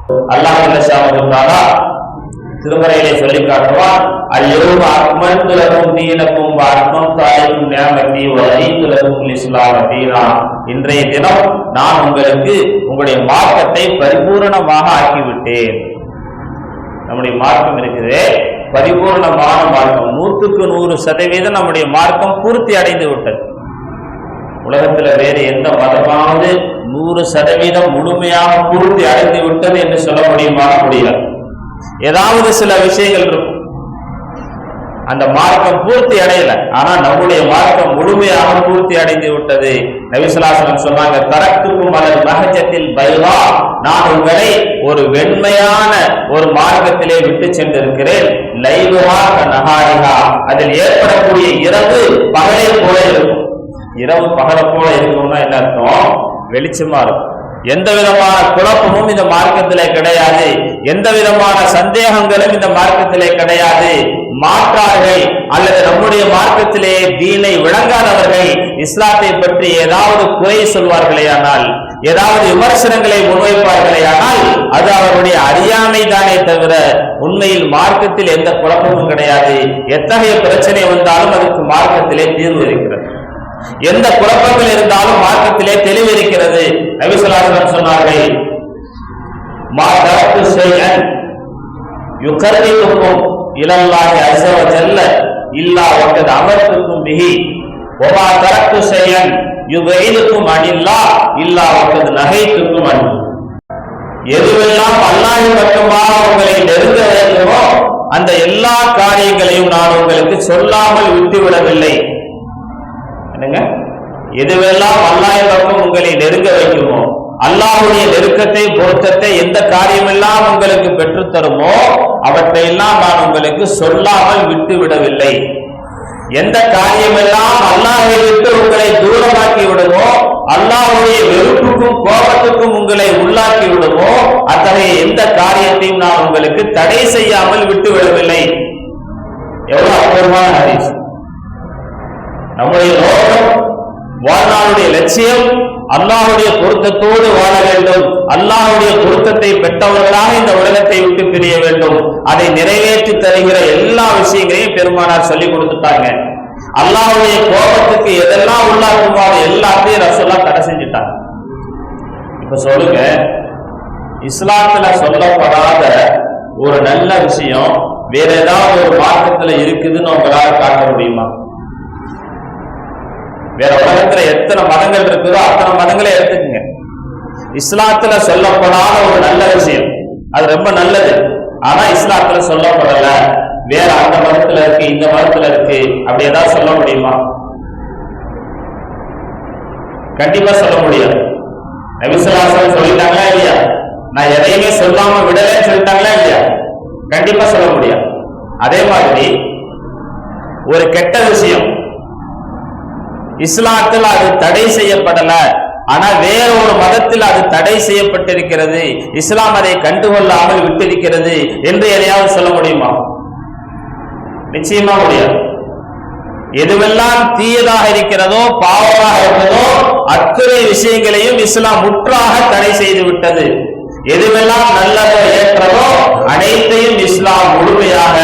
அல்லாஹ் திருமறையிலே சொல்லி காட்டுவான், அல்யௌம அக்மல்து லகும் தீனக்கும் வ அத்மம்து அலைக்கும் நிஅமதி வ ரதீது லகுமுல் இஸ்லாம தீனா. இன்றைய தினம் நான் உங்களுக்கு உங்களுடைய மார்க்கத்தை பரிபூரணமாக ஆக்கிவிட்டேன். நம்முடைய மார்க்கம் இருக்குது பரிபூர்ணமான மார்க்கம், 100% நம்முடைய மார்க்கம் பூர்த்தி அடைந்து விட்டது. உலகத்துல வேறு எந்த மதமாவது 100% முழுமையாக பூர்த்தி அடைந்து விட்டது என்று சொல்ல முடியாது. ஏதாவது சில விஷயங்கள் இருக்கும், அந்த மார்க்கம் பூர்த்தி அடையல. ஆனா நம்முடைய மார்க்கம் முழுமையாக பூர்த்தி அடைந்து விட்டது. நபி ஸல்லல்லாஹு அலைஹி வஸல்லம் சொன்னாங்க, தரக்குக்கும் அலல் மஹஜத்தில் பைதா, நான் உங்களை ஒரு வெண்மையான ஒரு மார்க்கத்திலே விட்டு சென்றிருக்கிறேன். லைலுஹா கநஹாரிஹா, அதில் ஏற்படக்கூடிய இரவு பகலை போல இருக்கும். இரவு பகலை போல இருக்கும்னா என்ன அர்த்தம்? வெளிச்சமா இருக்கும். எந்த விதமான குழப்பமும் இந்த மார்க்கத்திலே கிடையாது, எந்த விதமான சந்தேகங்களும் இந்த மார்க்கத்திலே கிடையாது. மாற்றார்கள் அல்லது நம்முடைய மார்க்கத்திலே தீனை விளங்காதவர்கள் இஸ்லாத்தை பற்றி ஏதாவது குறை சொல்வார்களே ஆனால், ஏதாவது விமர்சனங்களை முன்வைப்பார்களே ஆனால், அது அவருடைய அறியாமை தானே தவிர உண்மையில் மார்க்கத்தில் எந்த குழப்பமும் கிடையாது. எத்தகைய பிரச்சனை வந்தாலும் அதுக்கு மார்க்கத்திலே தீர்வு இருக்கிறது. எந்த குழப்பங்கள் இருந்தாலும் மார்க்கத்திலே தெளிவு இருக்கிறது. நபி ஸல்லல்லாஹு அலைஹி வஸல்லம் சொன்னார்கள், மா தரக்கு ஷைஅன் யுகர்ரிபுக்கும் இலல்லாஹி அஸ்ஸ வ ஜல்ல இல்லா வகத் அமர்துக்கும் பிஹி வ மா தரக்கு ஷைஅன் யுபைதுக்கும் அனில்லாஹ் இல்லா வகத் நஹைதுக்கும் அன்ஹு. எதுவெல்லாம் அல்லாஹ்வின் பக்கமாக உங்களை நெருங்க வேண்டுமோ அந்த எல்லா காரியங்களையும் நான் உங்களுக்கு சொல்லாமல் விட்டுவிடவில்லை. என்னங்க, எதுவெல்லாம் அல்லாஹ்வின் பக்கம் உங்களை நெருங்க வைக்குமோ, அல்லாஹ்வுடைய நெருக்கத்தை பொருத்தத்தை எந்த காரியமெல்லாம் உங்களுக்கு பெற்றுத் தருமோ அவற்றையெல்லாம் நான் உங்களுக்கு சொல்லாமல் விட்டு விடவில்லை. எந்த காரியமெல்லாம் அல்லாஹ்வை விட்டு உங்களை தூரமாக்கி விடுமோ, அல்லாஹ்வுடைய வெறுப்புக்கும் கோபத்துக்கும் உங்களை உள்ளாக்கி விடுமோ, அத்தகைய எந்த காரியத்தையும் நான் உங்களுக்கு தடை செய்யாமல் விட்டு விடவில்லை. எவ்வளவு அற்புதமான ஹதீஸ்! நம்முடைய நோக்கம், வாழ்நாளுடைய லட்சியம் அல்லாஹ்வுடைய பொருத்தத்தோடு வாழ வேண்டும். அல்லாஹ்வுடைய பொருத்தத்தை பெற்றவர்களாக இந்த உலகத்தை விட்டு பிரிய வேண்டும். அதை நிறைவேற்றி தருகிற எல்லா விஷயங்களையும் பெருமானார் சொல்லி கொடுத்துட்டாங்க. அல்லாஹ்வுடைய கோபத்துக்கு எதெல்லாம் உள்ளாகுமோ அது எல்லாத்தையும் ரசூலுல்லாஹ் தடை செஞ்சுட்டாங்க. இப்ப சொல்லுங்க, இஸ்லாத்துல சொல்லப்படாத ஒரு நல்ல விஷயம் வேற ஏதாவது ஒரு மார்க்கத்துல இருக்குதுன்னு உங்களால காட்ட முடியுமா? வேற உலகத்துல எத்தனை மதங்கள் இருக்குதோ அத்தனை மதங்களை எடுத்துக்கங்க. இஸ்லாத்துல சொல்லப்படாத ஒரு நல்ல விஷயம், அது ரொம்ப நல்லது, ஆனா இஸ்லாத்துல சொல்லப்படல, வேற அந்த மதத்துல இருக்கு, இந்த மதத்துல இருக்கு, அப்படி ஏதாவது சொல்ல முடியுமா? கண்டிப்பா சொல்ல முடியாது. நபி ஸல்லல்லாஹு அலைஹி வஸல்லம் சொல்லிட்டாங்களா இல்லையா? நான் எதையுமே சொல்லாம விடலன்னு சொல்லிட்டாங்களா இல்லையா? கண்டிப்பா சொல்ல முடியாது. அதே மாதிரி ஒரு கெட்ட விஷயம் இஸ்லாத்தில் அது தடை செய்யப்படல, ஆனா வேற ஒரு மதத்தில் அது தடை செய்யப்பட்டிருக்கிறது, இஸ்லாம் அதை கண்டுகொள்ளாமல் விட்டிருக்கிறது என்று எதையாவது சொல்ல முடியுமா? நிச்சயமா முடியாது. எதுவெல்லாம் தீயதாக இருக்கிறதோ, பாவமாக இருக்கிறதோ அத்தனை விஷயங்களையும் இஸ்லாம் முற்றாக தடை செய்து விட்டது. எதுவெல்லாம் நல்லதோ ஏற்றதோ அனைத்தையும் இஸ்லாம் முழுமையாக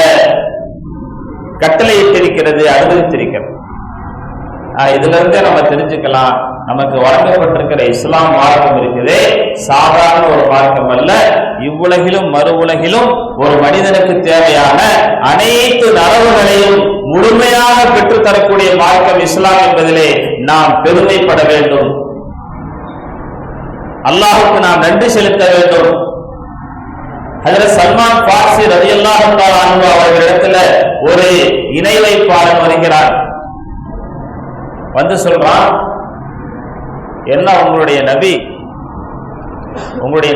கட்டளையிட்டிருக்கிறது, அனுமதித்திருக்கிறது. இதுல இருந்து நம்ம தெரிஞ்சுக்கலாம், நமக்கு வழங்கப்பட்டிருக்கிற இஸ்லாம் மார்க்கம் இருக்குது சாதாரண ஒரு மார்க்கம் அல்ல. இவ்வுலகிலும் மறு உலகிலும் ஒரு மனிதனுக்கு தேவையான அனைத்து நலவுகளையும் முழுமையாக பெற்றுத் தரக்கூடிய மார்க்கம் இஸ்லாம் என்பதிலே நாம் பெருமைப்பட வேண்டும். அல்லாஹ்வுக்கு நாம் நன்றி செலுத்த வேண்டும். ஹஜ்ரத் சல்மான் பார்சி ரலியல்லாஹு தஆலா அன்ஹு அவர்களிடத்துல ஒரு இணை வைப்பாளன் வருகிறார். வந்து சொல்றான், என்ன உங்களுடைய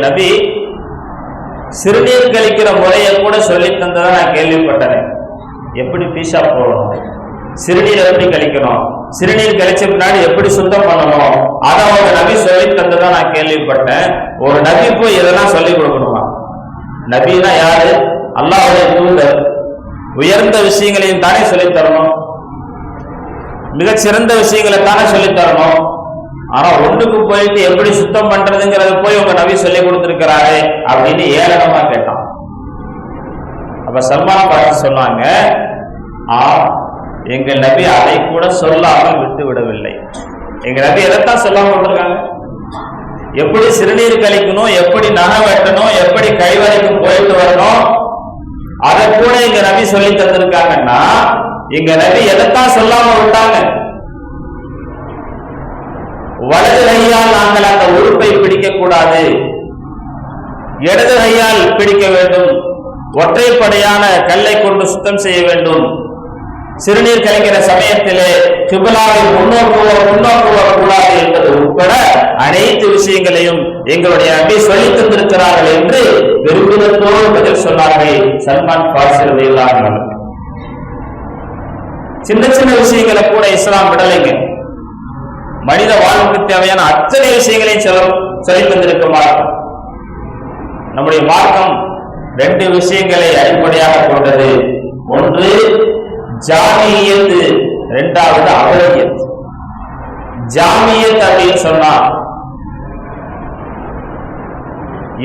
நபி சிறுநீர் கழிக்கிற முறையை கூட சொல்லி தந்ததை நான் கேள்விப்பட்டேன். எப்படி பீஷா போடணும், சிறுநீர் எப்படி கழிக்கணும், சிறுநீர் கழிச்ச பின்னாடி எப்படி சுத்தம் பண்ணணும், அதை ஒரு நபி சொல்லி தந்ததை நான் கேள்விப்பட்டேன். ஒரு நபி போய் இதெல்லாம் சொல்லிக் கொடுக்கணுமா? நபினா யாரு? அல்லாஹ்வுடைய தூதர். உயர்ந்த விஷயங்களையும் தானே சொல்லித் தரணும், மிகச்சிறந்த விஷயங்களை தானே சொல்லித் தரணும். ஆனா ஒண்ணுக்கு போயிட்டு எப்படி சுத்தம் பண்றதுங்கிறத போய் உங்க நபி சொல்லி கொடுத்திருக்கிறாரு அப்படின்னு ஏளனமா கேட்டான். அப்ப சல்மான் பார்த்து சொன்னாங்க, எங்க நபி அதை கூட சொல்லாமல் விட்டு விடவில்லை. எங்க நபி எதைத்தான் சொல்லாம விட்டுருக்காங்க? எப்படி சிறுநீர் கழிக்கணும், எப்படி நகை வெட்டணும், எப்படி கைவரைக்கும் போயிட்டு வரணும், அதை கூட எங்க நபி சொல்லி தந்திருக்காங்கன்னா எங்க நபி எதைத்தான் சொல்லாம விட்டாங்க? வலது கையால் நாங்கள் அந்த உறுப்பை பிடிக்க கூடாது, இடது கையால் பிடிக்க வேண்டும், ஒற்றைப்படையான கல்லை கொண்டு சுத்தம் செய்ய வேண்டும், சிறுநீர் கழிக்கிற சமயத்திலே கிபிலாவை முன்னோக்கு வரக்கூடாது என்பது உட்பட அனைத்து விஷயங்களையும் எங்களுடைய நபி சொல்லி தந்திருக்கிறார்கள் என்று பெருமிதத்தோடு பதில் சொன்னார்கள் சல்மான் பார்சி ரலியல்லாஹு அன்ஹு. சின்ன சின்ன விஷயங்களை கூட இஸ்லாம் விடலைங்க. மனித வாழ்வுக்கு தேவையான அத்தனை விஷயங்களையும் சொல்லி தந்திருக்க மார்க்கம். நம்முடைய மார்க்கம் 2 விஷயங்களை அடிப்படையாக கொண்டது. ஒன்று ஜாமியத், 2வது அபதியத். ஜாமியத் அப்படின்னு சொன்னா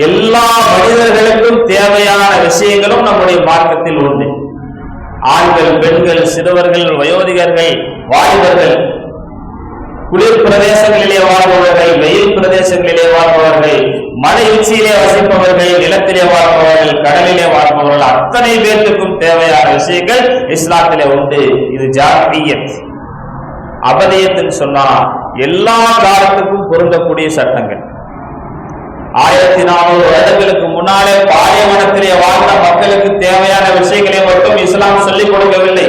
எல்லா மனிதர்களுக்கும் தேவையான விஷயங்களும் நம்முடைய மார்க்கத்தில் உண்டு. ஆண்கள், பெண்கள், சிறுவர்கள், வயோதிகர்கள், வாலிபர்கள், குளிர் பிரதேசங்களிலே வாழ்பவர்கள், வெயில் பிரதேசங்களிலே வாழ்பவர்கள், மலை உச்சியிலே வசிப்பவர்கள், நிலத்திலே வாழ்பவர்கள், கடலிலே வாழ்பவர்கள், அத்தனை பேருக்கும் தேவையான விஷயங்கள் இஸ்லாத்திலே உண்டு. இது ஜாமியத். அபதியத்துன்னு சொன்னா எல்லா காலத்துக்கும் பொருந்தக்கூடிய சட்டங்கள். 1400 வருடங்களுக்கு முன்னாலே பாலைவனத்திலே வாழ்ந்த மக்களுக்கு தேவையான விஷயங்களை மட்டும் இஸ்லாம் சொல்லிக் கொடுக்கவில்லை.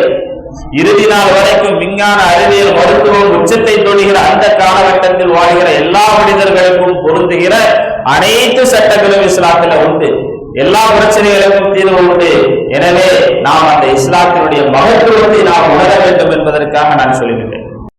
இறுதி நாள் வரைக்கும் விஞ்ஞான, அறிவியல், மருத்துவம் உச்சத்தை தொடுகிற அந்த காலகட்டத்தில் வாழ்கிற எல்லா மனிதர்களுக்கும் பொருந்துகிற அனைத்து சட்டங்களும் இஸ்லாத்தில் உண்டு. எல்லா பிரச்சனைகளுக்கும் தீர்வு உண்டு. எனவே நாம் அந்த இஸ்லாத்தினுடைய மகத்துவத்தை நாம் உணர வேண்டும் என்பதற்காக நான் சொல்லுகிறேன்.